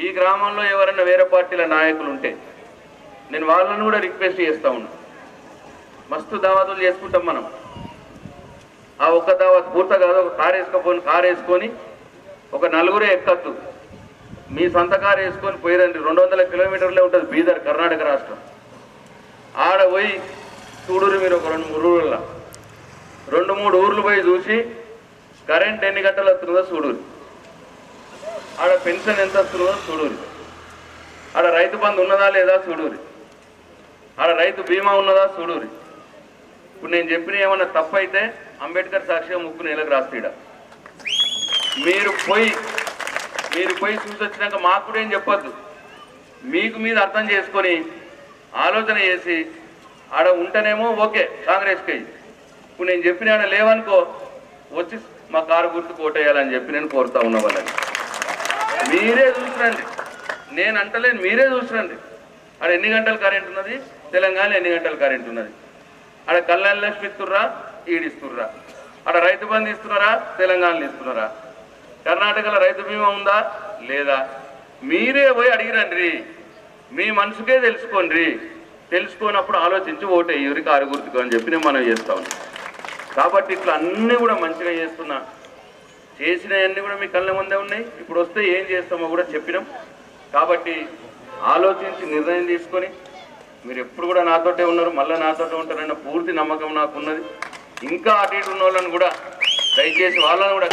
ఈ గ్రామంలో ఎవరైనా వేరే పార్టీల నాయకులు ఉంటే నేను వాళ్ళని కూడా రిక్వెస్ట్ చేస్తూ ఉన్నాను. మస్తు దావతులు చేసుకుంటాం మనం. ఆ ఒక్క దావత్ పూర్తి కాదు, ఒక కారు వేసుకొని ఒక 4 ఎక్కద్దు. మీ సొంత కారు వేసుకొని పోయిరండి. 200 కిలోమీటర్లే ఉంటుంది బీదర్, కర్ణాటక రాష్ట్రం. ఆడ పోయి చూడురు మీరు, ఒక 2-3 ఊర్ల 2-3 ఊర్లు పోయి చూసి కరెంట్ ఎన్ని గంటలు వస్తుందో చూడురు, ఆడ పెన్షన్ ఎంత వస్తుందో చూడురు, ఆడ రైతు బంధు ఉన్నదా లేదా చూడురు, ఆడ రైతు బీమా ఉన్నదా చూడురు. ఇప్పుడు నేను చెప్పిన ఏమన్నా తప్పు అయితే అంబేద్కర్ సాక్షిగా ముక్కు నేలకు రాస్తాడ. మీరు పోయి చూసి వచ్చినాక మాకు కూడా ఏం చెప్పొద్దు. మీకు మీద అర్థం చేసుకొని ఆలోచన చేసి ఆడ ఉంటేనేమో ఓకే కాంగ్రెస్కి. ఇప్పుడు నేను చెప్పిన ఆడ లేవనుకో, వచ్చి మా కారు గుర్తు కోటేయాలని చెప్పి నేను కోరుతా ఉన్న వాళ్ళని. మీరే చూసిరండి, నేను అంటలేను, మీరే చూసిరండి. ఆడ ఎన్ని గంటల కరెంట్ ఉన్నది, తెలంగాణ ఎన్ని గంటల కరెంట్ ఉన్నది, ఆడ కళ్యాణ లక్ష్మి ఇస్తుర్రా, ఈడిస్తుర్రా, ఆడ రైతు బంధు ఇస్తున్నారా, తెలంగాణలో ఇస్తున్నారా, కర్ణాటకలో రైతు బీమా ఉందా లేదా, మీరే పోయి అడిగిరండి. మీ మనసుకే తెలుసుకోండి. తెలుసుకున్నప్పుడు ఆలోచించి ఓటు ఎవరికి కారు గుర్తుకు అని చెప్పి నేను మనం చేస్తా ఉన్నాం. కాబట్టి ఇట్లా అన్నీ కూడా మంచిగా చేస్తున్నా, చేసినవన్నీ కూడా మీ కళ్ళ ముందే ఉన్నాయి. ఇప్పుడు వస్తే ఏం చేస్తామో కూడా చెప్పినాం. కాబట్టి ఆలోచించి నిర్ణయం తీసుకొని, మీరు ఎప్పుడు కూడా నాతోటే ఉన్నారు, మళ్ళీ నాతోటే ఉంటారన్న పూర్తి నమ్మకం నాకున్నది. ఇంకా అటు ఇటు ఉన్న వాళ్ళని కూడా దయచేసి వాళ్ళని కూడా